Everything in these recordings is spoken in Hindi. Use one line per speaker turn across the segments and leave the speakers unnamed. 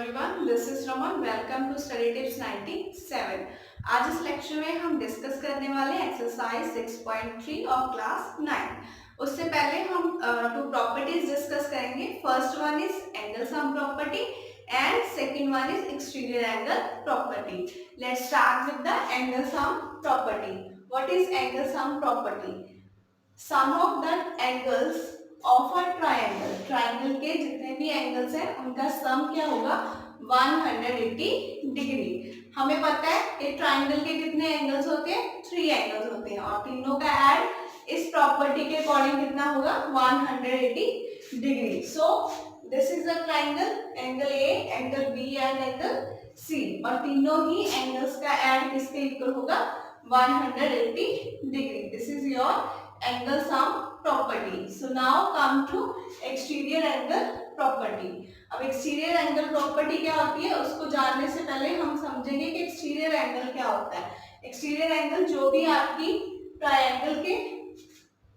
Everyone, this is Raman. Welcome to study tips 97। आज इस लेक्चर में हम डिस्कस करने वाले एक्सरसाइज 6.3 ऑफ क्लास 9। उससे पहले हम टू प्रॉपर्टीज डिस्कस करेंगे। First one is angle sum property and second one is exterior angle property. Let's start with the angle sum property. What is angle sum property? Sum of the angles of a triangle, triangle के जितने भी एंगल्स हैं उनका सम क्या होगा? 180 डिग्री। हमें पता है कि ट्रायंगल के कितने एंगल्स होते हैं? 3 एंगल्स होते हैं और तीनों का ऐड इस प्रॉपर्टी के अकॉर्डिंग कितना होगा? 180 degree. So this is the triangle, angle A, angle B and angle C, और तीनों ही एंगल्स का ऐड किसके इक्वल होगा? 180 degree. This is your angle sum property. So now come to exterior angle property. अब exterior angle property क्या होती है उसको जानने से पहले हम समझेंगे कि exterior angle क्या होता है। exterior angle जो भी आपकी ट्रायंगल के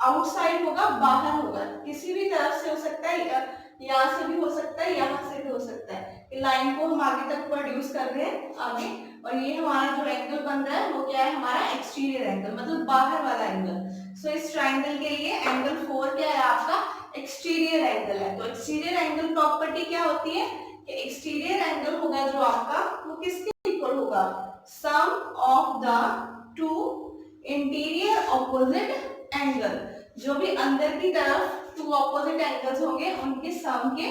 आउटसाइड होगा, बाहर होगा, किसी भी तरफ से हो सकता है, यहाँ से भी हो सकता है, यहाँ से भी हो सकता है। लाइन को हम आगे तक प्रोड्यूस कर रहे हैं आगे, और ये हमारा जो एंगल बन रहा है वो क्या है? हमारा एक्सटीरियर एंगल, मतलब बाहर वाला एंगल। सो इस ट्रायंगल के लिए एंगल 4 क्या है? आपका एक्सटीरियर एंगल है। तो एक्सटीरियर एंगल प्रॉपर्टी क्या होती है कि एक्सटीरियर एंगल होगा जो आपका, वो किसके इक्वल होगा? Sum of the two interior opposite angle. जो भी अंदर की तरफ टू ऑपोजिट एंगल्स होंगे उनके सम के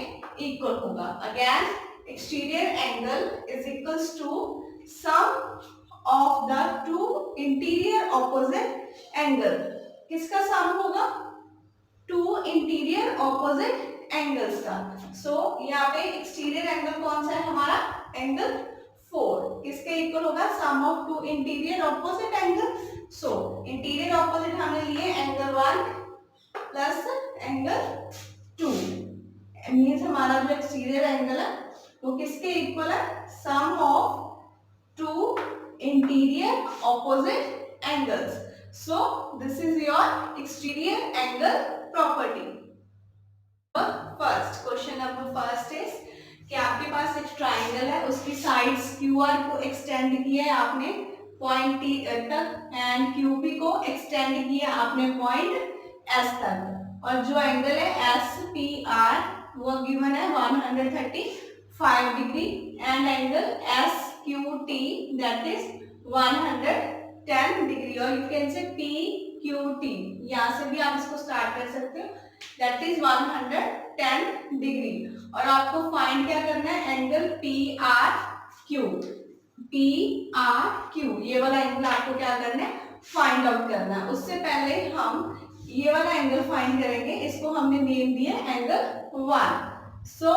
इक्वल होगा। Again exterior angle is equals to sum of the two interior opposite angle. किसका सम होगा? टू इंटीरियर ऑपोजिट एंगल्स का। सो यहाँ पे एक्सटीरियर एंगल कौन सा है हमारा? एंगल 4। किसके इक्वल होगा? Sum of two interior opposite angle. So interior opposite हमने लिए एंगल 1 प्लस एंगल 2, मीन्स हमारा जो एक्सटीरियर एंगल है वो किसके इक्वल है? Sum of two interior opposite angles. So this is your exterior angle property. First question number first is कि आपके पास एक ट्राइंगल है, उसकी साइड्स QR को एक्सटेंड किया है आपने पॉइंट T तक एंड QP को एक्सटेंड किया आपने पॉइंट S तक, और जो एंगल है SPR वो गिवन है 135 degree and angle SQT that is 110 degree, और यू कैन से PQT, यहाँ से भी आप इसको स्टार्ट कर सकते हो, दैट इज 110 डिग्री। और आपको फाइंड क्या करना है? Angle PRQ। PRQ ये वाला एंगल आपको क्या करना है? फाइंड आउट करना है। उससे पहले हम ये वाला एंगल फाइंड करेंगे, इसको हमने नेम दिया एंगल 1। सो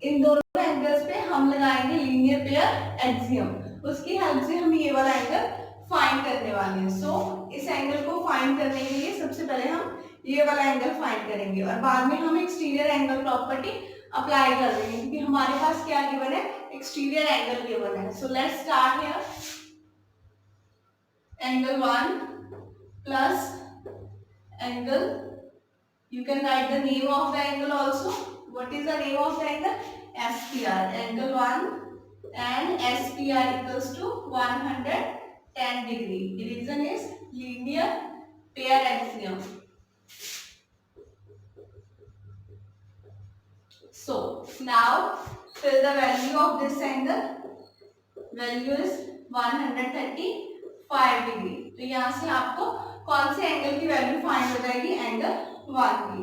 इन दोनों एंगल्स पे हम लगाएंगे लीनियर पेयर एक्सियम, उसकी हेल्प से हम ये वाला एंगल फाइंड करने वाले हैं। सो इस एंगल को फाइंड करने के लिए सबसे पहले हम ये वाला एंगल फाइंड करेंगे और बाद में हम एक्सटीरियर एंगल प्रॉपर्टी अप्लाई कर देंगे, क्योंकि हमारे पास क्या गिवन है? एक्सटीरियर एंगल गिवन है। सो let's start here. Angle 1 plus angle, you can write the name of the angle also. What is the name of the angle? SPR. Angle 1 and SPR equals to 110 degree. The reason is linear pair axiom. So now fill the value of this angle. Value is 135 degree. तो यहाँ से आपको कौन से एंगल की वैल्यू फाइंड हो जाएगी? एंगल 1 की।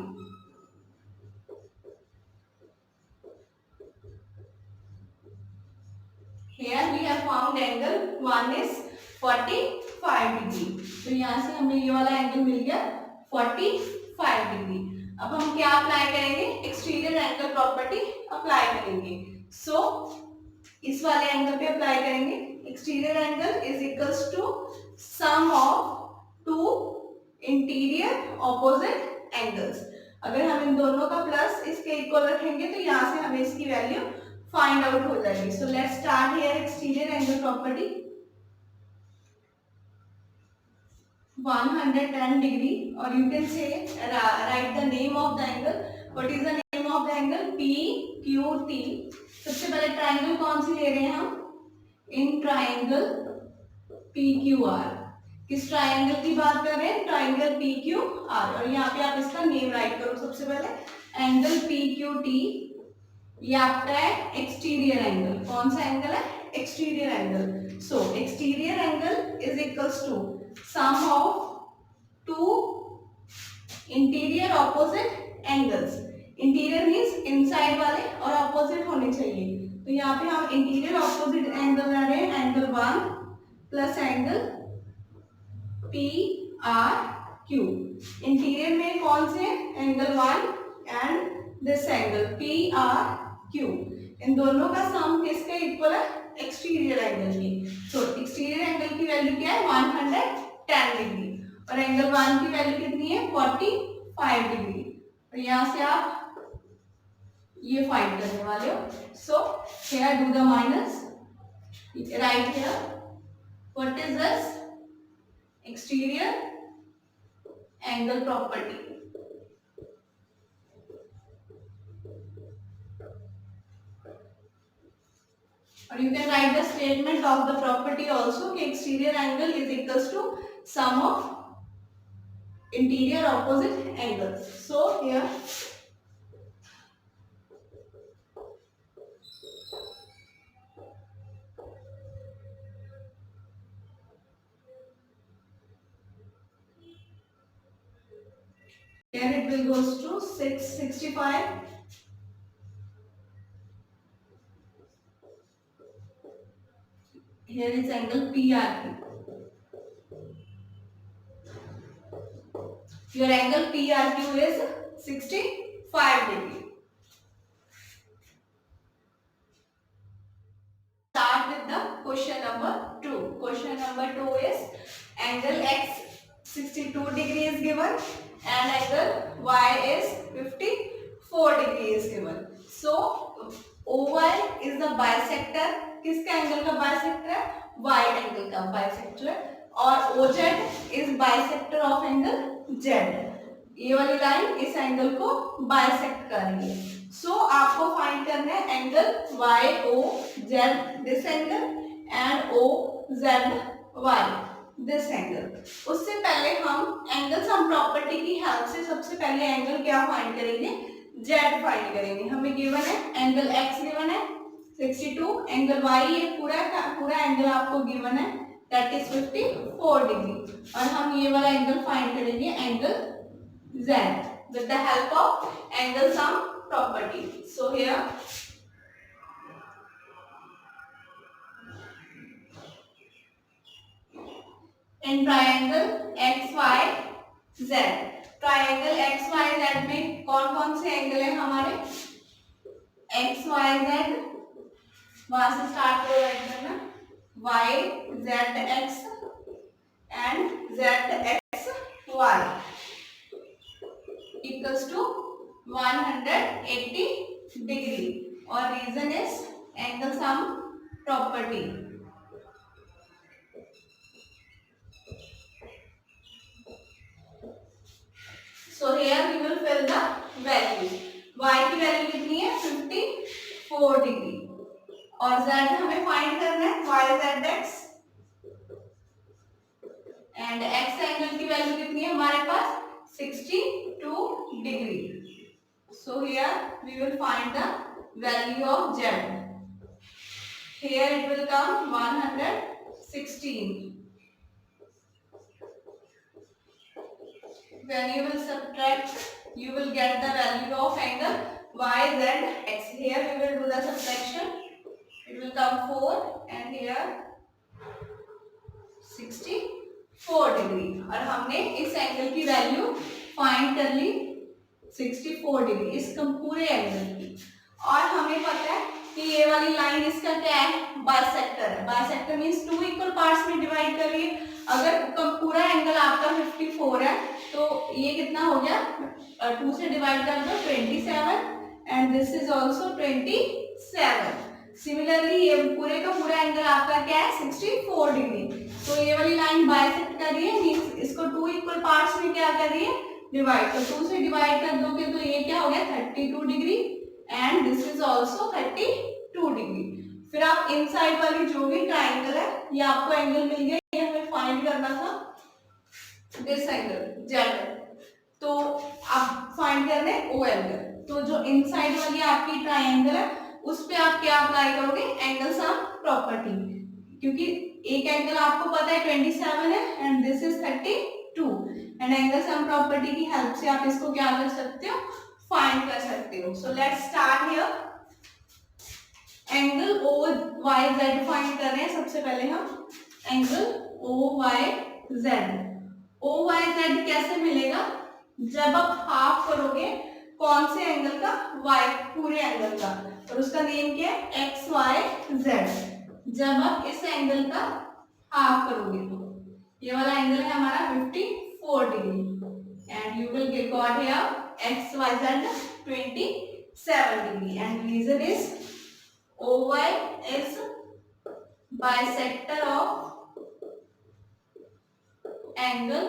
Here we have found angle 1 is 45 degree. तो यहाँ से हमें ये वाला एंगल मिल गया 45 डिग्री। अब हम क्या अप्लाई करेंगे? एक्सटीरियर एंगल प्रॉपर्टी अप्लाई करेंगे। सो इस वाले एंगल पे अप्लाई करेंगे। Exterior angle is equals to sum of two interior opposite angles. अगर हम इन दोनों का प्लस इसके इक्वल रखेंगे तो यहाँ से हमें इसकी वैल्यू फाइंड आउट हो जाएगी। So let's start here exterior angle property. 110 degree, और you can say write the name of the angle. What is the name of the angle? PQT. सबसे पहले ट्राइंगल कौन सी ले रहे हैं हम? In triangle PQR। किस ट्राइंगल की बात कर रहे हैं? Triangle PQR। और यहाँ पे आप इसका नेम राइट करो सबसे पहले। एंगल PQT ये आपका है एक्सटीरियर एंगल। कौन सा एंगल है? Exterior angle. So exterior angle is equals to sum of two interior opposite angles. Interior means inside वाले और ऑपोजिट होने चाहिए। तो यहाँ पे हम इंटीरियर ऑपोजिट एंगल ले रहे हैं, angle 1 plus angle PRQ। Interior में कौन से? Angle 1 and this angle PRQ। इन दोनों का सम किसके इक्वल है? एक्सटीरियर एंगल की। तो एक्सटीरियर एंगल की वैल्यू क्या है? 110 डिग्री। और एंगल 1 की वैल्यू कितनी है? 45 डिग्री। और यहाँ से आप ये फाइंड करने वाले हो। So here do the minus, right here what is this? Exterior angle property. और you can write the statement of the property also कि exterior angle is equals to sum of interior opposite angles. So here it will goes to 665. Here is angle PRQ. Your angle PRQ is 65 degree. Start with the question number 2. Question number 2 is angle X 62 degree is given and angle Y is 54 degree is given. So OY is the bisector. किसका एंगल का बाइसेक्टर है? Y एंगल का बाइसेक्टर है। और OZ is bisector of angle Z। ये वाली लाइन इस एंगल को बाइसेक्ट कर रही है। सो आपको फाइंड करना है angle YOZ this angle and OZY this angle. उससे पहले हम एंगल सम प्रॉपर्टी की हेल्प से सबसे पहले एंगल क्या फाइंड करेंगे? Z फाइंड करेंगे। हमें गिवन है एंगल X गिवन है 62, एंगल Y ये पूरा एंगल आपको गिवन है दैट इज 54 डिग्री। और हम ये वाला एंगल फाइंड करेंगे angle Z with the help of angle sum property. So here in triangle XYZ, triangle XYZ में कौन कौन से एंगल है हमारे? XYZ वहां से स्टार्ट हो राइट करना, YZX and ZXY equals to 180 degree. और reason is angle sum property. So here we will fill the value. Y की वैल्यू कितनी है? 54 डिग्री। और Z हमें फाइंड करना है YZX एंड X एंगल की वैल्यू कितनी है हमारे पास? 62 degree. So here we will find the value of Z। Here it will come 116। When you will subtract, you will get the value of angle YZX. Here we will do the subtraction. It will come 4 and here 64 degree. और हमने इस एंगल की वैल्यू फाइंड कर ली 64 डिग्री इस पूरे एंगल की। और हमें पता है कि ये वाली लाइन इसका क्या है? बाइसेक्टर है। Bisector means two equal parts में डिवाइड कर रही है। अगर पूरा एंगल आपका 54 है तो ये कितना हो गया? 2 से डिवाइड कर दो 27 and this is also 27। Similarly ये पूरे का पूरा एंगल आपका क्या है? 64 डिग्री। तो ये वाली लाइन बाइसेक्ट कर रही है मींस इसको 2 इक्वल पार्ट्स में क्या कर रही है? डिवाइड। तो 2 से डिवाइड कर दोगे तो ये क्या हो गया? 32 degree and this is also 32 2 degree. फिर आप इनसाइड वाली जो भी ट्राइंगल है, ये आपको एंगल मिल गया, ये हमें फाइंड करना था, दिस एंगल जेड, तो आप फाइंड कर रहे हैं ओ एंगल। तो जो इनसाइड वाली आपकी ट्राइंगल है उस पे आप क्या अप्लाई करोगे, एंगल सम प्रॉपर्टी, क्योंकि एक एंगल आपको पता है 27 है and this is 32, and angle sum property की हेल्प से आप इसको क्या कर सकते हो, फाइंड कर सकते हो। So let's start here. Angle O Y Z find कर रहे हैं। सबसे पहले हम angle O Y Z, O Y Z कैसे मिलेगा, जब आप हाफ करोगे कौन से एंगल का, वाई पूरे एंगल का, और उसका नेम क्या है, एक्स वाई जेड। जब आप इस एंगल का हाफ करोगे तो ये वाला एंगल है हमारा 54 degree, and you will get got here X Y Z 27 degree, and reason is OY is bisector of angle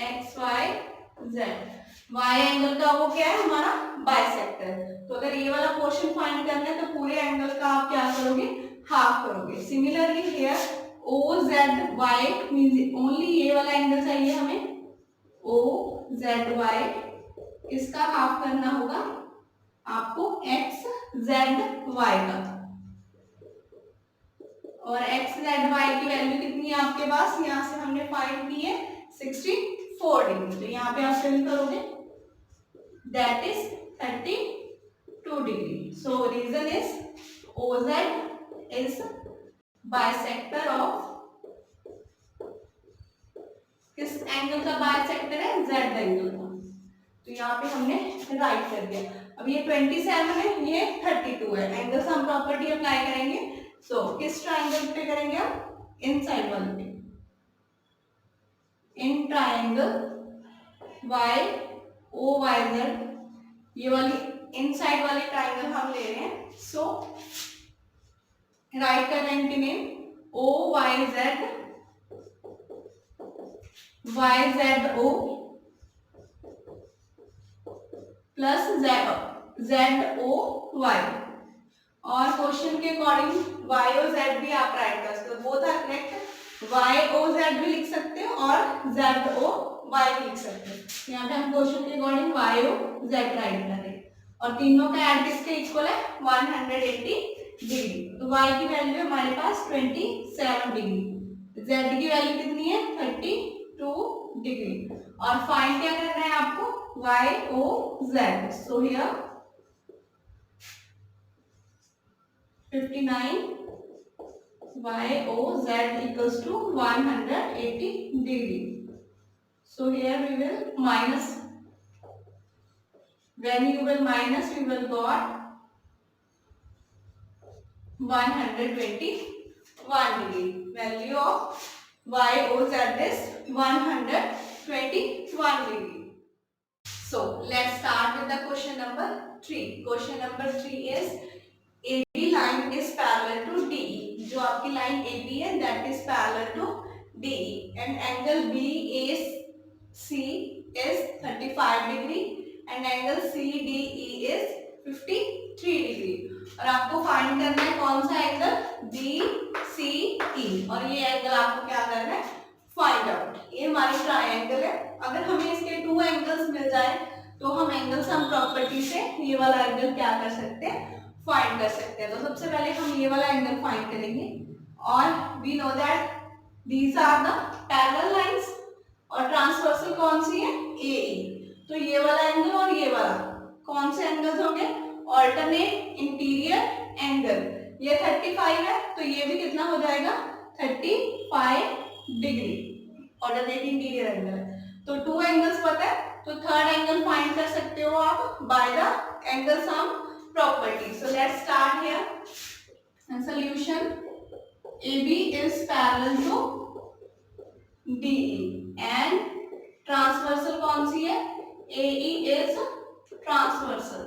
XYZ। Y angle का वो क्या है हमारा, बाइसेक्टर। तो अगर ये वाला पोर्शन फाइंड करना है तो पूरे एंगल का आप क्या करोगे, हाफ करोगे। Similarly here OZY means only ये वाला एंगल चाहिए हमें, OZY, इसका हाफ करना होगा आपको XZY का, और एक्स जेड वाई की वैल्यू कितनी है आपके पास, यहाँ से हमने फाइंड की है 64 डिग्री, तो यहाँ पे आप फिल करोगे, that is 32 degree. So reason is OZ is bisector of, किस एंगल का बाइसेक्टर है, जेड एंगल का। तो यहाँ पे हमने राइट कर दिया। अब ये 27 है, ये 32 है, एंगल सम प्रॉपर्टी अप्लाई करेंगे। सो किस ट्राइंगल पे करेंगे आप, इनसाइड वाले पे, in triangle Y O Y Z, ये वाली इनसाइड वाली ट्राइंगल हम ले रहे हैं। सो राइट कर रहे हैं इनके name, O Y Z, Y Z O plus Z O Y, और क्वेश्चन के अकॉर्डिंग वाई ओ जेड भी आप राइट कर सकते हो, both are correct, Y O Z भी लिख सकते हो और जेड ओ वाई भी लिख सकते हो। यहाँ पे हम क्वेश्चन के according Y O Z right कर रहे हैं, और तीनों का एड किसके इक्वल है, 180 डिग्री। तो वाई की वैल्यू हमारे पास 27 डिग्री, जेड की वैल्यू कितनी है, 32 डिग्री, और फाइंड क्या करना है आपको, Y O Z. So here 59 YOZ equals to 180 degree. So here we will minus. When you will minus, you will got 121 degree. Value of YOZ is 121 degree. So let's start with the question number 3. Question number 3 is AB line is parallel to DE. जो आपकी लाइन AB है that is parallel to DE, and angle BAC is 35 degree and angle CDE is 53 degree, और आपको फाइंड करना है कौन सा एंगल, BCE, और ये एंगल आपको क्या करना है, फाइंड आउट। ये हमारी ट्राइंगल है, अगर हमें इसके 2 एंगल्स मिल जाए तो हम एंगल सम प्रॉपर्टी से ये वाला एंगल क्या कर सकते हैं, फाइंड कर सकते हैं। तो सबसे पहले हम ये वाला एंगल फाइंड करेंगे, और we know that these are the parallel lines, और ट्रांसवर्सल कौन सी है, AE। तो ये वाला एंगल और ये वाला कौन से एंगल्स होंगे, ऑल्टरनेट इंटीरियर एंगल। ये 35 है तो ये भी कितना हो जाएगा, 35 डिग्री, ऑल्टरनेट इंटीरियर एंगल। तो 2 एंगल्स पता है, तो थर्ड एंगल फाइंड कर सकते हो आप by the angle some property. So let's start here. And solution, AB is parallel to DE and transversal कौन सी है, AE is transversal.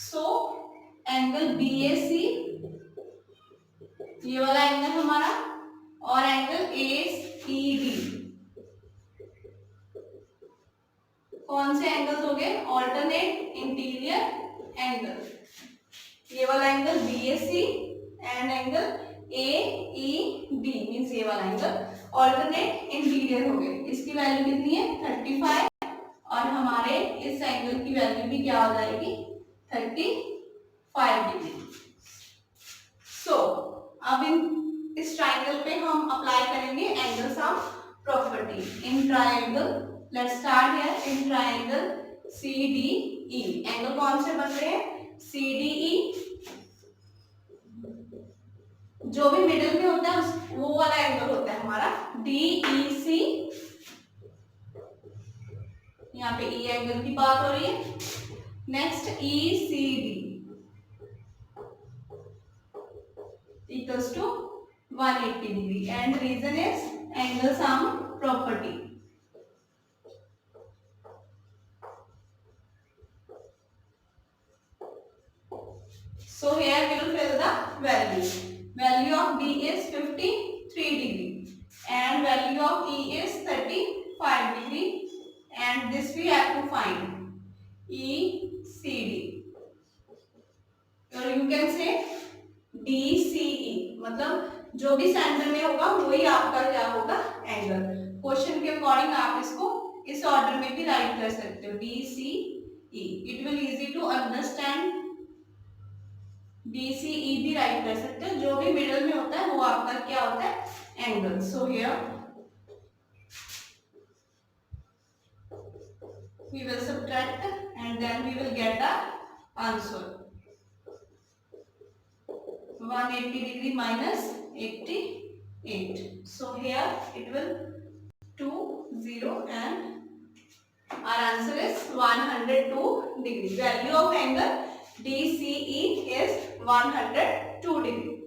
So angle BAC, ये वाला एंगल हमारा, और एंगल ACD कौन कौन से एंगल्स हो गए? ऑल्टरनेट इंटीरियर एंगल, ये वाला angle BAC and angle AED means ये वाला एंगल ऑल्टरनेट इंटीरियर हो गए। इसकी वैल्यू कितनी है? 35 और हमारे इस एंगल की वैल्यू भी क्या हो जाएगी? 35 डिग्री। सो अब इस ट्राइंगल पे हम अप्लाई करेंगे angle sum property in triangle. Let's start here in triangle CDE। Angle कौन से बन रहे हैं? CDE, जो भी मिडिल में होता है वो वाला एंगल होता है हमारा DEC। यहाँ पे E एंगल की बात हो रही है। Next ECD equals to 180 degree and reason is angle sum property. So here we will fill the value. Value of D is 53 degree and value of E is 35 degree and this we have to find ECD or you can say DCE। मतलब जो भी सेंटर में होगा वही आपका क्या होगा? एंगल। क्वेश्चन के अकॉर्डिंग आप इसको इस ऑर्डर में भी राइट कर सकते हो DCE। It will easy to understand. DCE भी राइट कर सकते हो, जो भी मिडल में होता है वो आपका क्या होता है? Angle. So here we will subtract and then we will get the answer 180 degree minus 88. So here it will 20 and our answer is 102 degree. Value of angle DCE is 102 degree.